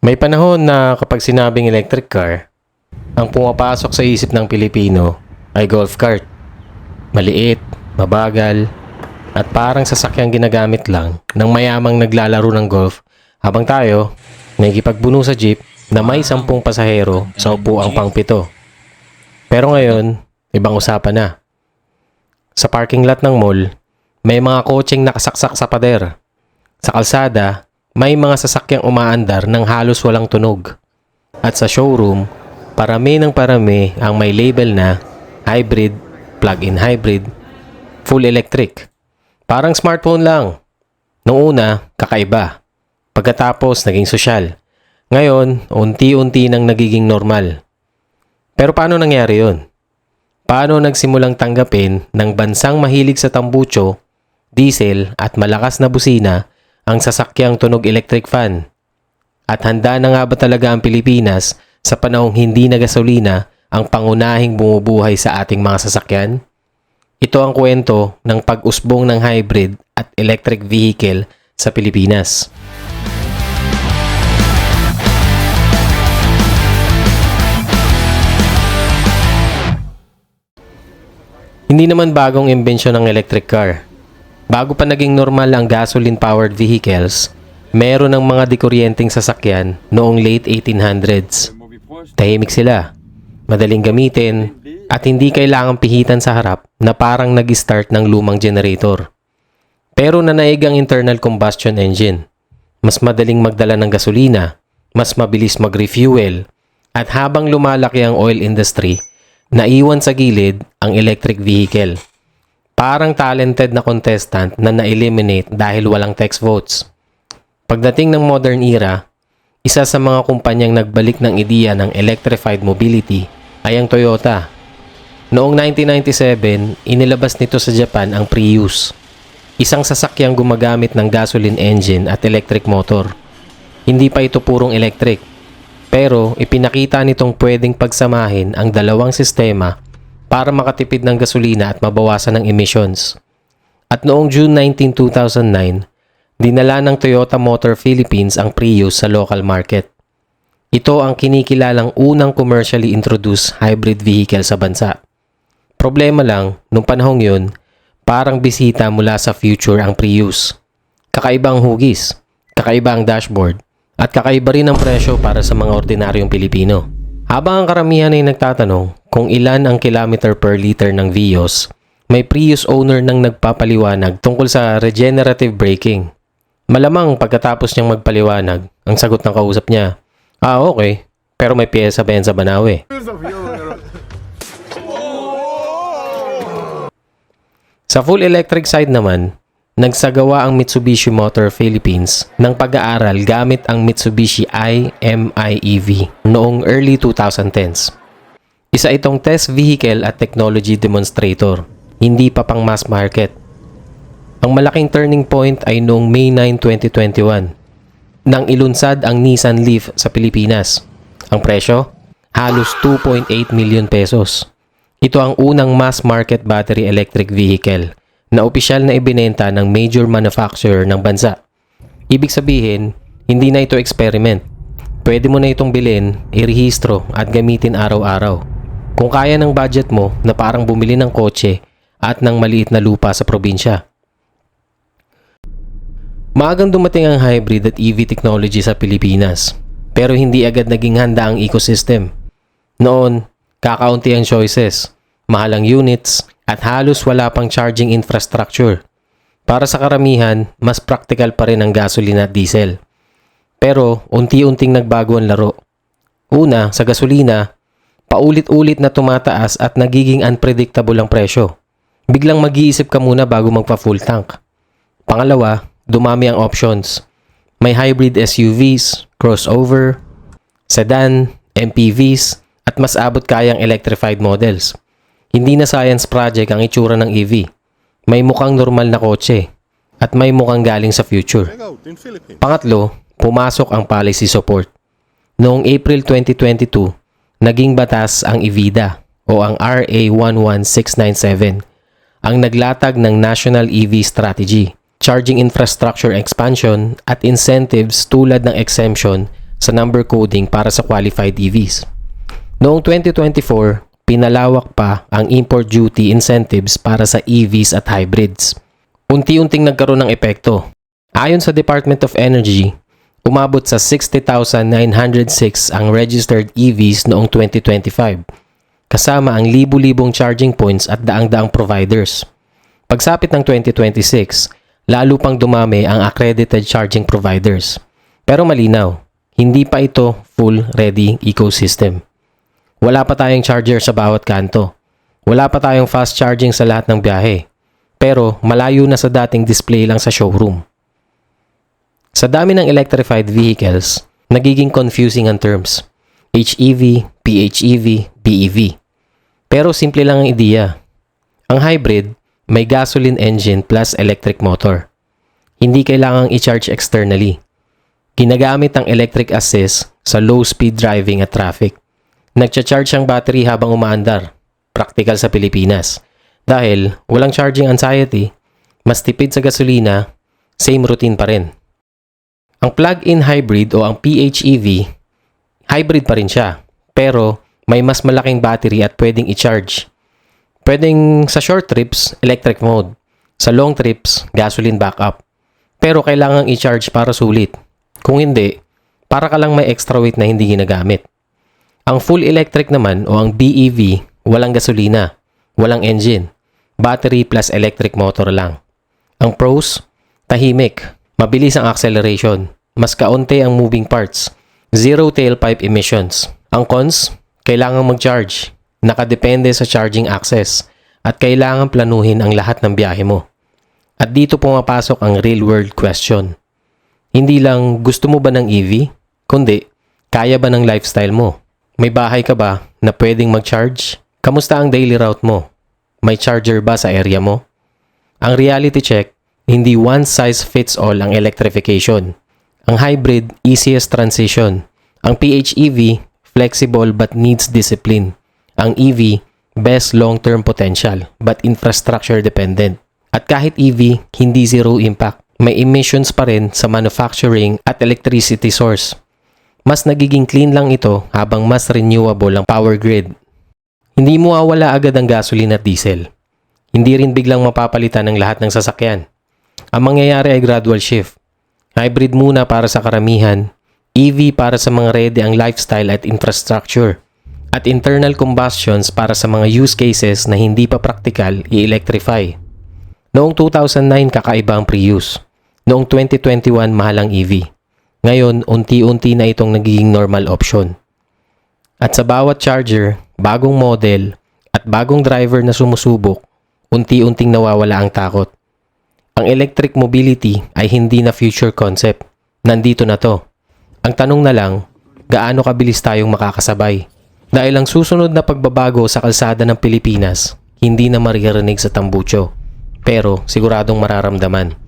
May panahon na kapag sinabing electric car, ang pumapasok sa isip ng Pilipino ay golf cart. Maliit, mabagal, at parang sasakyang ginagamit lang ng mayamang naglalaro ng golf habang tayo nakikipagbuno sa jeep na may 10 pasahero sa upuang pang-7. Pero ngayon, ibang usapan na. Sa parking lot ng mall, may mga kotseng nakasaksak sa pader. Sa kalsada, may mga sasakyang umaandar ng halos walang tunog. At sa showroom, parami ng parami ang may label na hybrid, plug-in hybrid, full electric. Parang smartphone lang. Noong una, kakaiba. Pagkatapos, naging sosyal. Ngayon, unti-unti nang nagiging normal. Pero paano nangyari yun? Paano nagsimulang tanggapin ng bansang mahilig sa tambucho, diesel at malakas na busina ang sasakyang tunog electric fan? At handa na nga ba talaga ang Pilipinas sa panahong hindi na gasolina ang pangunahing bumubuhay sa ating mga sasakyan? Ito ang kwento ng pag-usbong ng hybrid at electric vehicle sa Pilipinas. Hindi naman bagong imbensyon ng electric car. Bago pa naging normal ang gasoline-powered vehicles, meron ng mga dikuryenteng sasakyan noong late 1800s. Tahimik sila, madaling gamitin, at hindi kailangang pihitan sa harap na parang nag-start ng lumang generator. Pero nanaig ang internal combustion engine. Mas madaling magdala ng gasolina, mas mabilis mag-refuel, at habang lumalaki ang oil industry, naiwan sa gilid ang electric vehicle. Parang talented na contestant na na-eliminate dahil walang text votes. Pagdating ng modern era, isa sa mga kumpanyang nagbalik ng ideya ng electrified mobility ay ang Toyota. Noong 1997, inilabas nito sa Japan ang Prius, isang sasakyang gumagamit ng gasoline engine at electric motor. Hindi pa ito purong electric, pero ipinakita nitong pwedeng pagsamahin ang dalawang sistema para makatipid ng gasolina at mabawasan ng emissions. At noong June 19, 2009, dinala ng Toyota Motor Philippines ang Prius sa local market. Ito ang kinikilalang unang commercially introduced hybrid vehicle sa bansa. Problema lang, nung panahong yun, parang bisita mula sa future ang Prius. Kakaiba ang hugis, kakaiba ang dashboard, at kakaiba rin ang presyo para sa mga ordinaryong Pilipino. Habang ang karamihan ay nagtatanong kung ilan ang kilometer per liter ng Vios, may Prius owner nang nagpapaliwanag tungkol sa regenerative braking. Malamang pagkatapos niyang magpaliwanag, ang sagot ng kausap niya, okay, pero may piyesa benza banawe. Sa full electric side naman, nagsagawa ang Mitsubishi Motor Philippines ng pag-aaral gamit ang Mitsubishi i-MiEV noong early 2010s. Isa itong test vehicle at technology demonstrator, hindi pa pang mass market. Ang malaking turning point ay noong May 9, 2021, nang ilunsad ang Nissan Leaf sa Pilipinas. Ang presyo? Halos 2.8 million pesos. Ito ang unang mass market battery electric vehicle na opisyal na ibinenta ng major manufacturer ng bansa. Ibig sabihin, hindi na ito experiment. Pwede mo na itong bilhin, irehistro at gamitin araw-araw. Kung kaya ng budget mo na parang bumili ng kotse at ng maliit na lupa sa probinsya. Maagang dumating ang hybrid at EV technology sa Pilipinas, pero hindi agad naging handa ang ecosystem. Noon, kakaunti ang choices, mahal ang units, at halos wala pang charging infrastructure. Para sa karamihan, mas practical pa rin ang gasolina at diesel. Pero unti-unting nagbago ang laro. Una, sa gasolina, paulit-ulit na tumataas at nagiging unpredictable ang presyo. Biglang mag-iisip ka muna bago magpa-full tank. Pangalawa, dumami ang options. May hybrid SUVs, crossover, sedan, MPVs, at mas abot kayang electrified models. Hindi na science project ang itsura ng EV. May mukhang normal na kotse at may mukhang galing sa future. Pangatlo, pumasok ang policy support. Noong April 2022, naging batas ang EVIDA o ang RA 11697, ang naglatag ng National EV Strategy, charging infrastructure expansion at incentives tulad ng exemption sa number coding para sa qualified EVs. Noong 2024, pinalawak pa ang import duty incentives para sa EVs at hybrids. Unti-unting nagkaroon ng epekto. Ayon sa Department of Energy, umabot sa 60,906 ang registered EVs noong 2025, kasama ang libu-libong charging points at daang-daang providers. Pagsapit ng 2026, lalo pang dumami ang accredited charging providers. Pero malinaw, hindi pa ito full-ready ecosystem. Wala pa tayong charger sa bawat kanto. Wala pa tayong fast charging sa lahat ng biyahe. Pero malayo na sa dating display lang sa showroom. Sa dami ng electrified vehicles, nagiging confusing ang terms. HEV, PHEV, BEV. Pero simple lang ang ideya. Ang hybrid, may gasoline engine plus electric motor. Hindi kailangang i-charge externally. Ginagamit ang electric assist sa low-speed driving at traffic. Nagcha-charge ang battery habang umaandar. Practical sa Pilipinas. Dahil walang charging anxiety, mas tipid sa gasolina, same routine pa rin. Ang plug-in hybrid o ang PHEV, hybrid pa rin siya. Pero may mas malaking battery at pwedeng i-charge. Pwedeng sa short trips, electric mode. Sa long trips, gasoline backup. Pero kailangang i-charge para sulit. Kung hindi, para ka lang may extra weight na hindi ginagamit. Ang full electric naman o ang BEV, walang gasolina, walang engine, battery plus electric motor lang. Ang pros, tahimik, mabilis ang acceleration, mas kaunti ang moving parts, zero tailpipe emissions. Ang cons, kailangang mag-charge, nakadepende sa charging access, at kailangan planuhin ang lahat ng biyahe mo. At dito pumapasok ang real-world question. Hindi lang gusto mo ba ng EV, kundi kaya ba ng lifestyle mo? May bahay ka ba na pwedeng mag-charge? Kamusta ang daily route mo? May charger ba sa area mo? Ang reality check, hindi one size fits all ang electrification. Ang hybrid, easiest transition. Ang PHEV, flexible but needs discipline. Ang EV, best long-term potential but infrastructure dependent. At kahit EV, hindi zero impact. May emissions pa rin sa manufacturing at electricity source. Mas nagiging clean lang ito habang mas renewable ang power grid. Hindi mo mawawala agad ang gasoline at diesel. Hindi rin biglang mapapalitan ng lahat ng sasakyan. Ang mangyayari ay gradual shift. Hybrid muna para sa karamihan, EV para sa mga ready ang lifestyle at infrastructure, at internal combustions para sa mga use cases na hindi pa praktikal i-electrify. Noong 2009 kakaiba ang Prius. Noong 2021 mahal ang EV. Ngayon, unti-unti na itong nagiging normal option. At sa bawat charger, bagong model, at bagong driver na sumusubok, unti-unting nawawala ang takot. Ang electric mobility ay hindi na future concept. Nandito na to. Ang tanong na lang, gaano kabilis tayong makakasabay? Dahil ang susunod na pagbabago sa kalsada ng Pilipinas, hindi na maririnig sa tambucho. Pero siguradong mararamdaman.